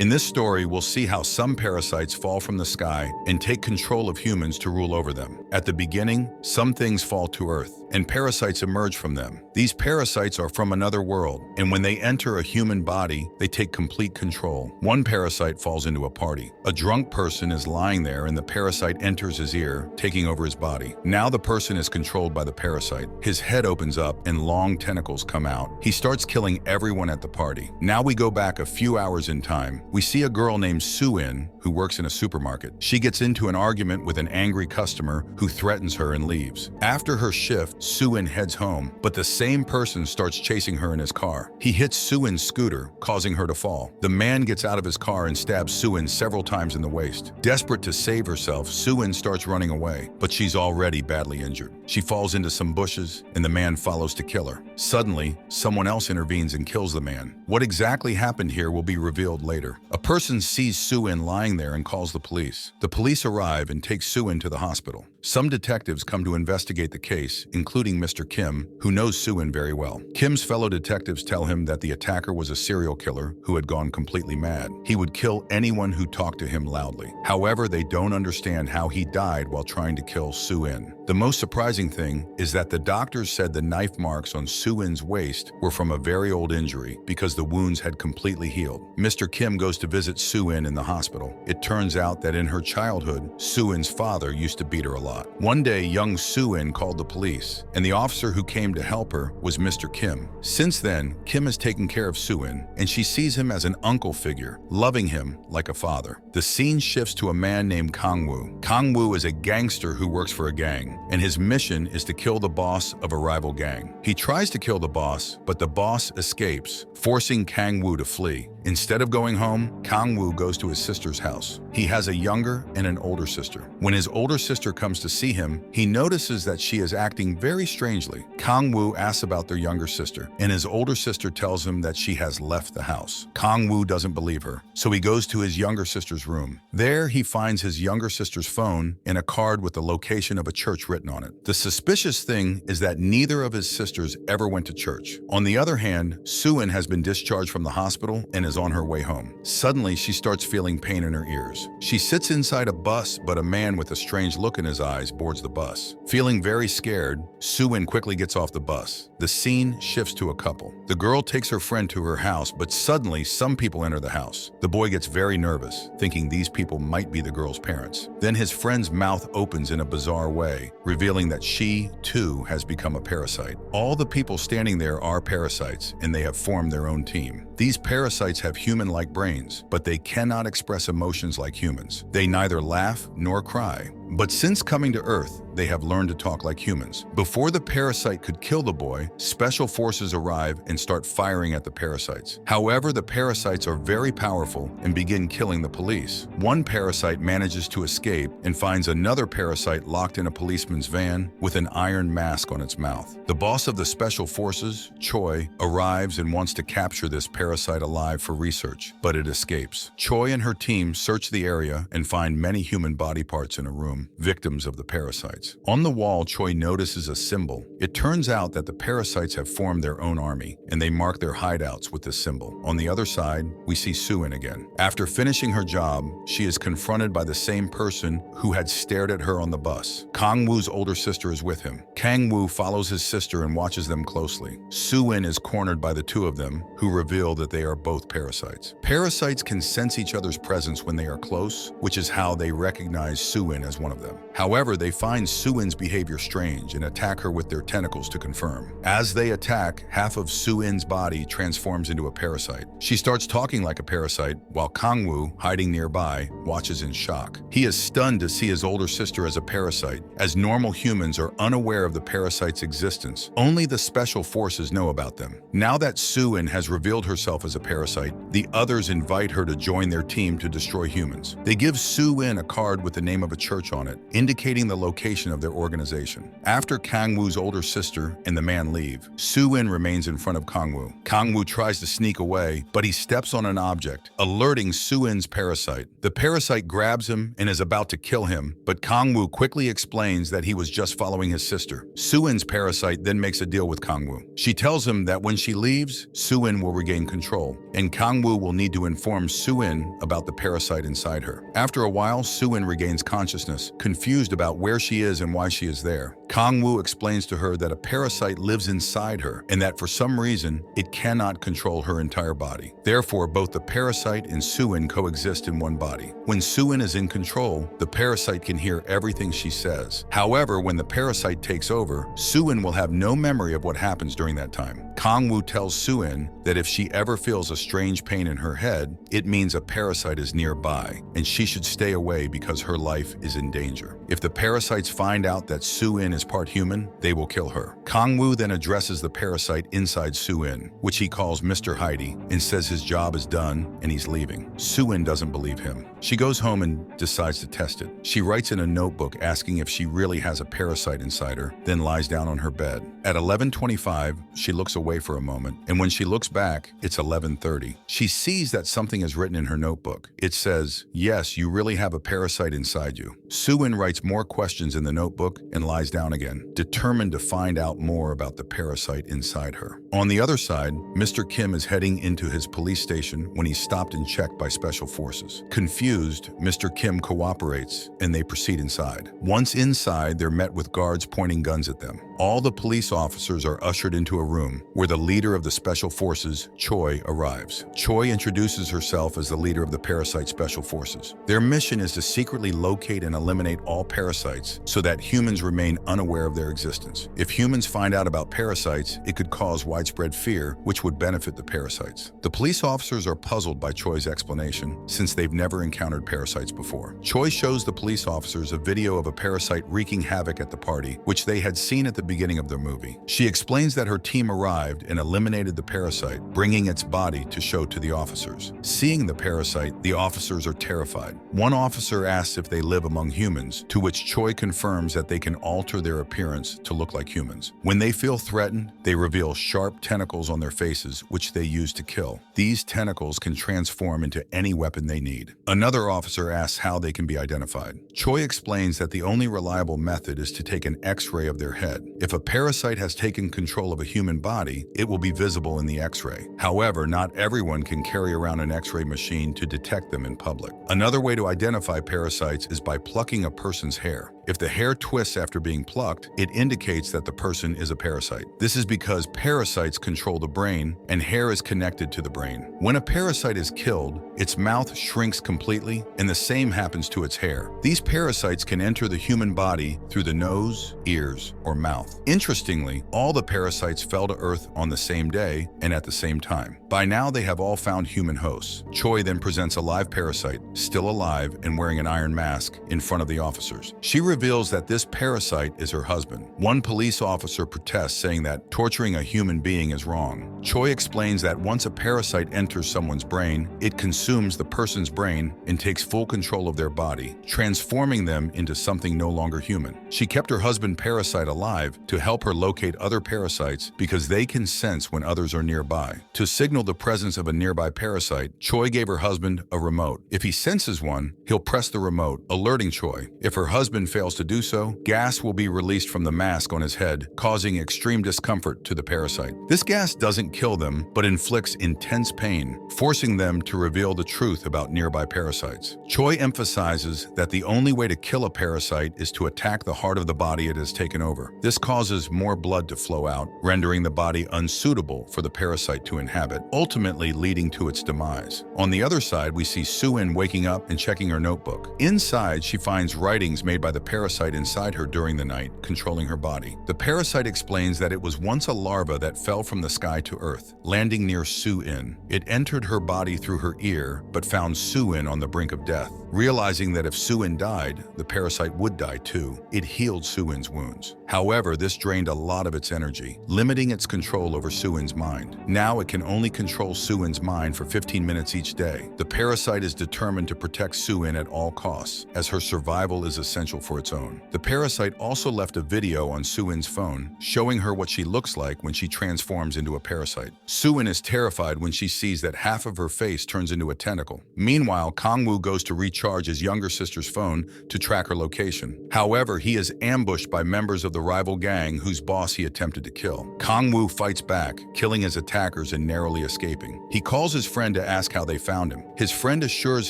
In this story, we'll see how some parasites fall from the sky and take control of humans to rule over them. At the beginning, some things fall to Earth, and parasites emerge from them. These parasites are from another world, and when they enter a human body, they take complete control. One parasite falls into a party. A drunk person is lying there, and the parasite enters his ear, taking over his body. Now the person is controlled by the parasite. His head opens up, and long tentacles come out. He starts killing everyone at the party. Now we go back a few hours in time. We see a girl named Suin who works in a supermarket. She gets into an argument with an angry customer who threatens her and leaves. After her shift, Suin heads home, but the same person starts chasing her in his car. He hits Suin's scooter, causing her to fall. The man gets out of his car and stabs Suin several times in the waist. Desperate to save herself, Suin starts running away, but she's already badly injured. She falls into some bushes, and the man follows to kill her. Suddenly, someone else intervenes and kills the man. What exactly happened here will be revealed later. A person sees Suin lying there and calls the police. The police arrive and take Suin to the hospital. Some detectives come to investigate the case, including Mr. Kim, who knows Suin very well. Kim's fellow detectives tell him that the attacker was a serial killer who had gone completely mad. He would kill anyone who talked to him loudly. However, they don't understand how he died while trying to kill Suin. The most surprising thing is that the doctors said the knife marks on Suin's waist were from a very old injury because the wounds had completely healed. Mr. Kim goes to visit Suin in the hospital. It turns out that in her childhood, Suin's father used to beat her a lot. One day, young Suin called the police, and the officer who came to help her was Mr. Kim. Since then, Kim has taken care of Suin, and she sees him as an uncle figure, loving him like a father. The scene shifts to a man named Kang-woo. Kang-woo is a gangster who works for a gang, and his mission is to kill the boss of a rival gang. He tries to kill the boss, but the boss escapes, forcing Kang-woo to flee. Instead of going home, Kang-woo goes to his sister's house. He has a younger and an older sister. When his older sister comes to see him, he notices that she is acting very strangely. Kang-woo asks about their younger sister, and his older sister tells him that she has left the house. Kang-woo doesn't believe her, so he goes to his younger sister's room. There, he finds his younger sister's phone and a card with the location of a church written on it. The suspicious thing is that neither of his sisters ever went to church. On the other hand, Suin has been discharged from the hospital and is on her way home. Suddenly, she starts feeling pain in her ears. She sits inside a bus, but a man with a strange look in his eyes boards the bus. Feeling very scared, Suin quickly gets off the bus. The scene shifts to a couple. The girl takes her friend to her house, but suddenly some people enter the house. The boy gets very nervous, thinking these people might be the girl's parents. Then his friend's mouth opens in a bizarre way, revealing that she, too, has become a parasite. All the people standing there are parasites, and they have formed their own team. These parasites have human-like brains, but they cannot express emotions like humans. They neither laugh nor cry. But since coming to Earth, they have learned to talk like humans. Before the parasite could kill the boy, special forces arrive and start firing at the parasites. However, the parasites are very powerful and begin killing the police. One parasite manages to escape and finds another parasite locked in a policeman's van with an iron mask on its mouth. The boss of the special forces, Choi, arrives and wants to capture this parasite alive for research, but it escapes. Choi and her team search the area and find many human body parts in a room, victims of the parasites. On the wall, Choi notices a symbol. It turns out that the parasites have formed their own army, and they mark their hideouts with this symbol. On the other side, we see Suin again. After finishing her job, she is confronted by the same person who had stared at her on the bus. Kang-woo's older sister is with him. Kang-woo follows his sister and watches them closely. Suin is cornered by the two of them, who reveal that they are both parasites. Parasites can sense each other's presence when they are close, which is how they recognize Suin as one of them. However, they find Suin's behavior strange and attack her with their tentacles to confirm. As they attack, half of Suin's body transforms into a parasite. She starts talking like a parasite, while Kang-woo, hiding nearby, watches in shock. He is stunned to see his older sister as a parasite, as normal humans are unaware of the parasite's existence. Only the special forces know about them. Now that Suin has revealed herself as a parasite, the others invite her to join their team to destroy humans. They give Suin a card with the name of a church on on it, indicating the location of their organization. After Kangwoo's older sister and the man leave, Suin remains in front of Kangwoo. Kangwoo tries to sneak away, but he steps on an object, alerting Suin's parasite. The parasite grabs him and is about to kill him, but Kangwoo quickly explains that he was just following his sister. Suin's parasite then makes a deal with Kangwoo. She tells him that when she leaves, Suin will regain control, and Kangwoo will need to inform Suin about the parasite inside her. After a while, Suin regains consciousness, confused about where she is and why she is there. Kangwoo explains to her that a parasite lives inside her and that for some reason, it cannot control her entire body. Therefore, both the parasite and Suin coexist in one body. When Suin is in control, the parasite can hear everything she says. However, when the parasite takes over, Suin will have no memory of what happens during that time. Kangwoo tells Suin that if she ever feels a strange pain in her head, it means a parasite is nearby, and she should stay away because her life is in danger. If the parasites find out that Suin is part human, they will kill her. Kangwoo then addresses the parasite inside Suin, which he calls Mr. Heidi, and says his job is done and he's leaving. Suin doesn't believe him. She goes home and decides to test it. She writes in a notebook asking if she really has a parasite inside her, then lies down on her bed. At 11:25, she looks away for a moment, and when she looks back, it's 11:30. She sees that something is written in her notebook. It says, "Yes, you really have a parasite inside you." Suin writes more questions in the notebook and lies down again, determined to find out more about the parasite inside her. On the other side, Mr. Kim is heading into his police station when he's stopped and checked by special forces. Confused, Mr. Kim cooperates and they proceed inside. Once inside, they're met with guards pointing guns at them. All the police officers are ushered into a room where the leader of the special forces, Choi, arrives. Choi introduces herself as the leader of the Parasite Special Forces. Their mission is to secretly locate and eliminate all parasites so that humans remain unaware of their existence. If humans find out about parasites, it could cause widespread fear, which would benefit the parasites. The police officers are puzzled by Choi's explanation, since they've never encountered parasites before. Choi shows the police officers a video of a parasite wreaking havoc at the party, which they had seen at the beginning of the movie. She explains that her team arrived and eliminated the parasite, bringing its body to show to the officers. Seeing the parasite, the officers are terrified. One officer asks if they live among humans, to which Choi confirms that they can alter their appearance to look like humans. When they feel threatened, they reveal sharp tentacles on their faces, which they use to kill. These tentacles can transform into any weapon they need. Another officer asks how they can be identified. Choi explains that the only reliable method is to take an X-ray of their head. If a parasite has taken control of a human body, it will be visible in the X-ray. However, not everyone can carry around an X-ray machine to detect them in public. Another way to identify parasites is by plucking a person's hair. If the hair twists after being plucked, it indicates that the person is a parasite. This is because parasites control the brain, and hair is connected to the brain. When a parasite is killed, its mouth shrinks completely, and the same happens to its hair. These parasites can enter the human body through the nose, ears, or mouth. Interestingly, all the parasites fell to Earth on the same day and at the same time. By now, they have all found human hosts. Choi then presents a live parasite, still alive and wearing an iron mask, in front of the officers. She reveals that this parasite is her husband. One police officer protests, saying that torturing a human being is wrong. Choi explains that once a parasite enters someone's brain, it consumes the person's brain and takes full control of their body, transforming them into something no longer human. She kept her husband Parasite alive to help her locate other parasites because they can sense when others are nearby. To signal the presence of a nearby parasite, Choi gave her husband a remote. If he senses one, he'll press the remote, alerting Choi. If her husband fails to do so, gas will be released from the mask on his head, causing extreme discomfort to the parasite. This gas doesn't kill them, but inflicts intense pain, forcing them to reveal the truth about nearby parasites. Choi emphasizes that the only way to kill a parasite is to attack the heart of the body it has taken over. This causes more blood to flow out, rendering the body unsuitable for the parasite to inhabit, ultimately leading to its demise. On the other side, we see Suin waking up and checking her notebook. Inside, she finds writings made by the parasite inside her during the night, controlling her body. The parasite explains that it was once a larva that fell from the sky to Earth, landing near Suin. It entered her body through her ear, but found Suin on the brink of death. Realizing that if Suin died, the parasite would die too, it healed Suin's wounds. However, this drained a lot of its energy, limiting its control over Suin's mind. Now it can only control Suin's mind for 15 minutes each day. The parasite is determined to protect Suin at all costs, as her survival is essential for its own. The parasite also left a video on Suin's phone, showing her what she looks like when she transforms into a parasite. Suin is terrified when she sees that half of her face turns into a tentacle. Meanwhile, Kangwoo goes to recharge his younger sister's phone to track her location. However, he is ambushed by members of the rival gang whose boss he attempted to kill. Kangwoo fights back, killing his attackers and narrowly escaping. He calls his friend to ask how they found him. His friend assures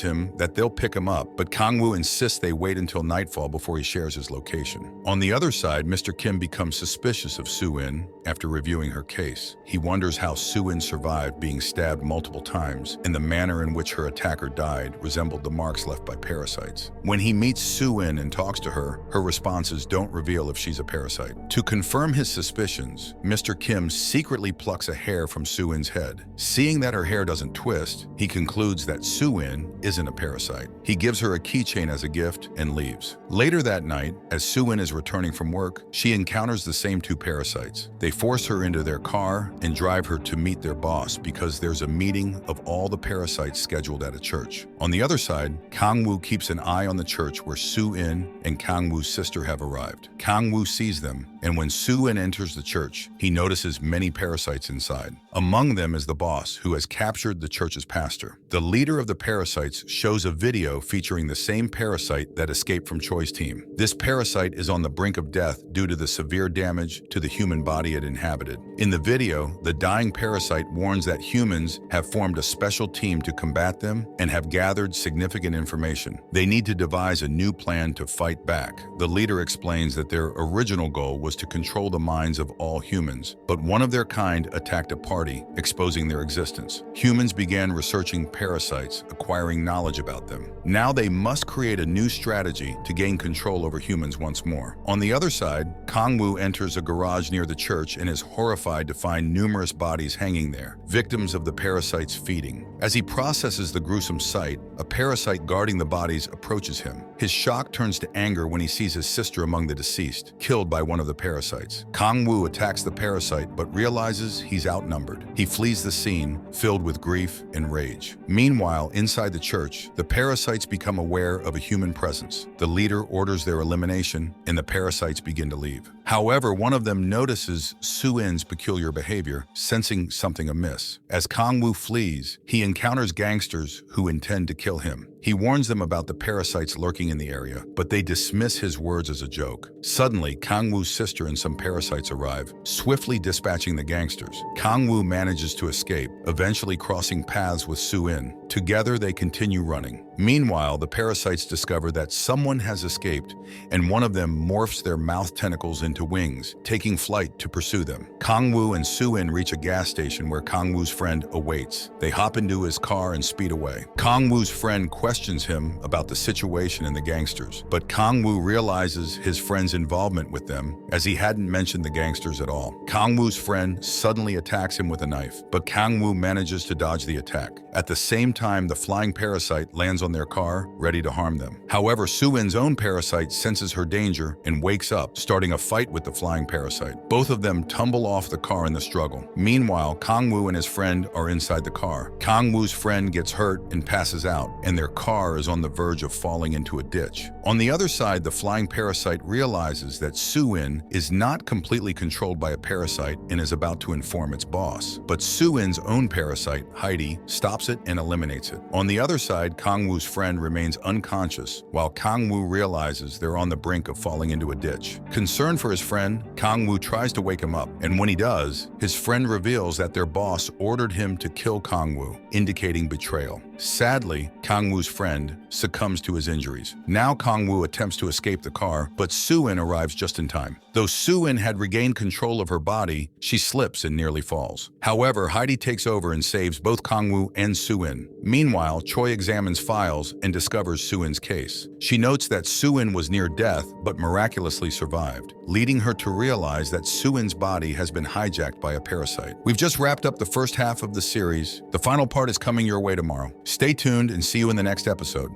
him that they'll pick him up, but Kangwoo insists they wait until nightfall before he shares his location. On the other side, Mr. Kim becomes suspicious of Suin after reviewing her case. He wonders how Suin survived being stabbed multiple times, and the manner in which her attacker died resembled the marks left by parasites. When he meets Suin and talks to her, her responses don't reveal if she's a parasite. To confirm his suspicions, Mr. Kim secretly plucks a hair from Suin's head. Seeing that her hair doesn't twist, he concludes that Suin isn't a parasite. He gives her a keychain as a gift and leaves. Later that night, as Suin is returning from work, she encounters the same two parasites. They force her into their car and drive her to meet their boss because there's a meeting of all the parasites scheduled at a church. On the other side, Kangwoo keeps an eye on the church where Suin and Kangwoo's sister have arrived. Kangwoo sees them, and when Suin enters the church, he notices many parasites inside. Among them is the boss, who has captured the church's pastor. The leader of the parasites shows a video featuring the same parasite that escaped from Choi's team. This parasite is on the brink of death due to the severe damage to the human body it inhabited. In the video, the dying parasite warns that humans have formed a special team to combat them and have gathered significant information. They need to devise a new plan to fight back. The leader explains that their original goal was to control the minds of all humans, but one of their kind attacked a party, exposing their existence. Humans began researching parasites, acquiring knowledge about them. Now they must create a new strategy to gain control over humans once more. On the other side, Kangwoo enters a garage near the church and is horrified to find numerous bodies hanging there, victims of the parasite's feeding. As he processes the gruesome sight, a parasite guarding the bodies approaches him. His shock turns to anger when he sees his sister among the deceased, killed by one of the parasites. Kangwoo attacks the parasite but realizes he's outnumbered. He flees the scene, filled with grief and rage. Meanwhile, inside the church, the parasites become aware of a human presence. The leader orders their elimination, and the parasites begin to leave. However, one of them notices Suin's peculiar behavior, sensing something amiss. As Kangwoo flees, he encounters gangsters who intend to kill him. He warns them about the parasites lurking in the area, but they dismiss his words as a joke. Suddenly, Kangwoo's sister and some parasites arrive, swiftly dispatching the gangsters. Kangwoo manages to escape, eventually crossing paths with Suin. Together, they continue running. Meanwhile, the parasites discover that someone has escaped, and one of them morphs their mouth tentacles into wings, taking flight to pursue them. Kangwoo and Suin reach a gas station where Kangwoo's friend awaits. They hop into his car and speed away. Kangwoo's friend questions him about the situation and the gangsters, but Kangwoo realizes his friend's involvement with them, as he hadn't mentioned the gangsters at all. Kangwoo's friend suddenly attacks him with a knife, but Kangwoo manages to dodge the attack. At the same time, the flying parasite lands on their car, ready to harm them. However, Suin's own parasite senses her danger and wakes up, starting a fight with the flying parasite. Both of them tumble off the car in the struggle. Meanwhile, Kangwoo and his friend are inside the car. Kangwoo's friend gets hurt and passes out, and their car is on the verge of falling into a ditch. On the other side, the flying parasite realizes that Suin is not completely controlled by a parasite and is about to inform its boss. But Suin's own parasite, Heidi, stops it and eliminates it. On the other side, Kangwoo's friend remains unconscious, while Kangwoo realizes they're on the brink of falling into a ditch. Concerned for his friend, Kangwoo tries to wake him up, and when he does, his friend reveals that their boss ordered him to kill Kangwoo, indicating betrayal. Sadly, Kangwoo's friend succumbs to his injuries. Now Kangwoo attempts to escape the car, but Suin arrives just in time. Though Suin had regained control of her body, she slips and nearly falls. However, Heidi takes over and saves both Kangwoo and Suin. Meanwhile, Choi examines files and discovers Suin's case. She notes that Suin was near death but miraculously survived, leading her to realize that Suin's body has been hijacked by a parasite. We've just wrapped up the first half of the series. The final part is coming your way tomorrow. Stay tuned and see you in the next episode.